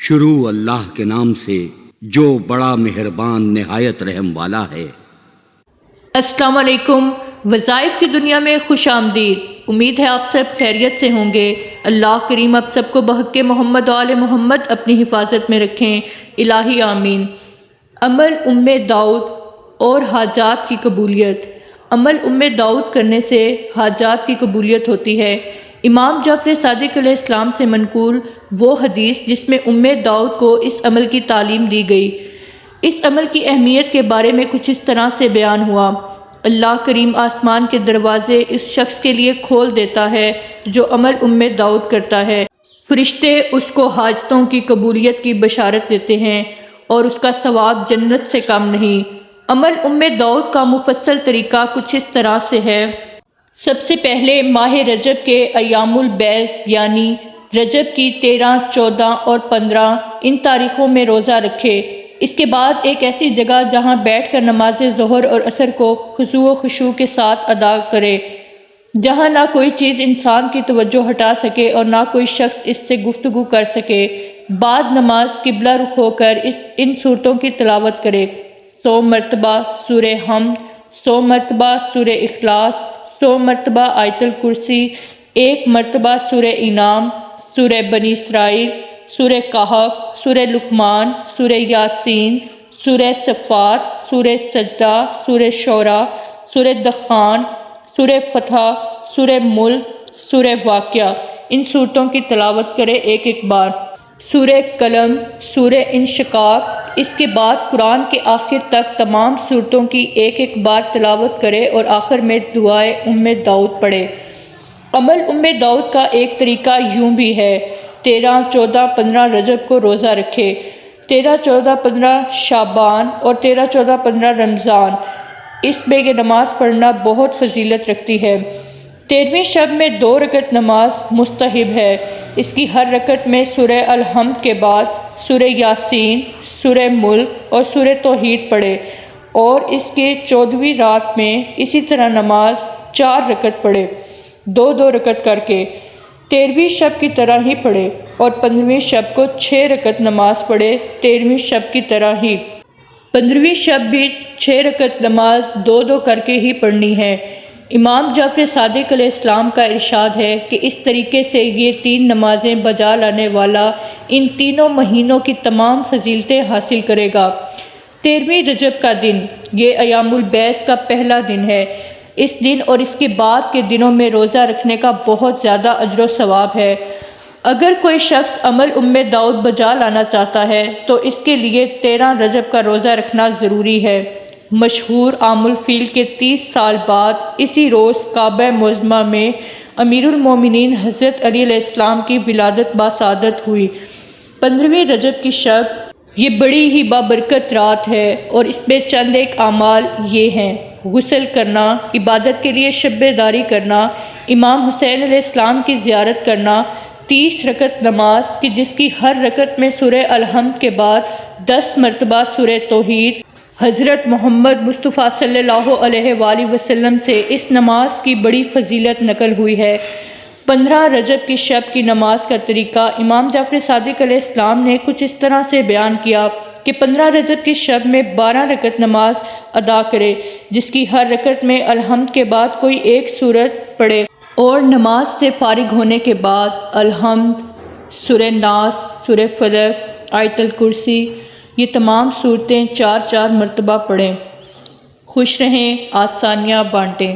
شروع اللہ کے نام سے جو بڑا مہربان نہایت رحم والا ہے۔ السلام علیکم۔ وظائف کی دنیا میں خوش آمدید۔ امید ہے آپ سب خیریت سے ہوں گے۔ اللہ کریم آپ سب کو بحق محمد و آل محمد اپنی حفاظت میں رکھیں، الہی آمین۔ عمل داؤد اور حاجات کی قبولیت۔ عمل داؤد کرنے سے حاجات کی قبولیت ہوتی ہے۔ امام جعفر صادق علیہ السلام سے منقول وہ حدیث جس میں داؤد کو اس عمل کی تعلیم دی گئی۔ اس عمل کی اہمیت کے بارے میں کچھ اس طرح سے بیان ہوا: اللہ کریم آسمان کے دروازے اس شخص کے لیے کھول دیتا ہے جو عمل داؤد کرتا ہے۔ فرشتے اس کو حاجتوں کی قبولیت کی بشارت دیتے ہیں اور اس کا ثواب جنت سے کم نہیں۔ عمل داؤد کا مفصل طریقہ کچھ اس طرح سے ہے۔ سب سے پہلے ماہ رجب کے ایام البیض یعنی رجب کی 13، 14 اور 15 ان تاریخوں میں روزہ رکھے۔ اس کے بعد ایک ایسی جگہ جہاں بیٹھ کر نماز ظہر اور عصر کو خضوع و خشوع کے ساتھ ادا کرے، جہاں نہ کوئی چیز انسان کی توجہ ہٹا سکے اور نہ کوئی شخص اس سے گفتگو کر سکے۔ بعد نماز قبلہ رخ ہو کر ان صورتوں کی تلاوت کرے: 100 مرتبہ سورہ حمد، 100 مرتبہ سورہ اخلاص، 100 مرتبہ آیت الکرسی، 1 مرتبہ سورہ انعام، سورہ بنی اسرائیل، سورہ کہف، سورہ لقمان، سورہ یاسین، سورہ صفات، سورہ سجدہ، سورہ شعراء، سورہ دخان، سورہ فتح، سورہ ملک، سورہ واقعہ۔ ان صورتوں کی تلاوت کرے ایک ایک بار۔ سورہ قلم، سورہ انشقاق۔ اس کے بعد قرآن کے آخر تک تمام صورتوں کی ایک ایک بار تلاوت کرے اور آخر میں دعائے داؤد پڑھے۔ عمل داؤد کا ایک طریقہ یوں بھی ہے: 13، 14، 15 رجب کو روزہ رکھے، 13، 14، 15 شعبان اور 13، 14، 15 رمضان۔ اس میں یہ نماز پڑھنا بہت فضیلت رکھتی ہے۔ 13ویں شب میں 2 رکعت نماز مستحب ہے۔ اس کی ہر رکعت میں سورہ الحمد کے بعد سورہ یاسین، سورہ ملک اور سورہ توحید پڑھے، اور اس کے 14ویں رات میں اسی طرح نماز 4 رکعت پڑھے، 2 رکعت کر کے۔ 13ویں شب کی طرح ہی پڑھے اور 15ویں شب کو 6 رکعت نماز پڑھے 13ویں شب کی طرح ہی۔ 15ویں شب بھی 6 رکعت نماز 2 کر کے ہی پڑھنی ہے۔ امام جعفر صادق علیہ السلام کا ارشاد ہے کہ اس طریقے سے یہ 3 نمازیں بجا لانے والا ان تینوں مہینوں کی تمام فضیلتیں حاصل کرے گا۔ 13ویں رجب کا دن یہ ایام البیض کا پہلا دن ہے۔ اس دن اور اس کے بعد کے دنوں میں روزہ رکھنے کا بہت زیادہ اجر و ثواب ہے۔ اگر کوئی شخص عمل داؤد بجا لانا چاہتا ہے تو اس کے لیے 13 رجب کا روزہ رکھنا ضروری ہے۔ مشہور عام الفیل کے 30 سال بعد اسی روز کعبہ معظمہ میں امیر المومنین حضرت علی علیہ السلام کی ولادت باسعادت ہوئی۔ 15ویں رجب کی شب یہ بڑی ہی بابرکت رات ہے اور اس میں چند ایک اعمال یہ ہیں: غسل کرنا، عبادت کے لیے شب داری کرنا، امام حسین علیہ السلام کی زیارت کرنا، 30 رکعت نماز کہ جس کی ہر رکعت میں سورہ الحمد کے بعد 10 مرتبہ سورہ توحید۔ حضرت محمد مصطفیٰ صلی اللہ علیہ وآلہ وسلم سے اس نماز کی بڑی فضیلت نقل ہوئی ہے۔ 15 رجب کی شب کی نماز کا طریقہ امام جعفر صادق علیہ السلام نے کچھ اس طرح سے بیان کیا کہ 15 رجب کی شب میں 12 رکعت نماز ادا کرے جس کی ہر رکعت میں الحمد کے بعد کوئی ایک سورت پڑھے، اور نماز سے فارغ ہونے کے بعد الحمد، سورہ ناس، سورہ فلق، آیت الکرسی یہ تمام صورتیں 4 مرتبہ پڑھیں۔ خوش رہیں، آسانیاں بانٹیں۔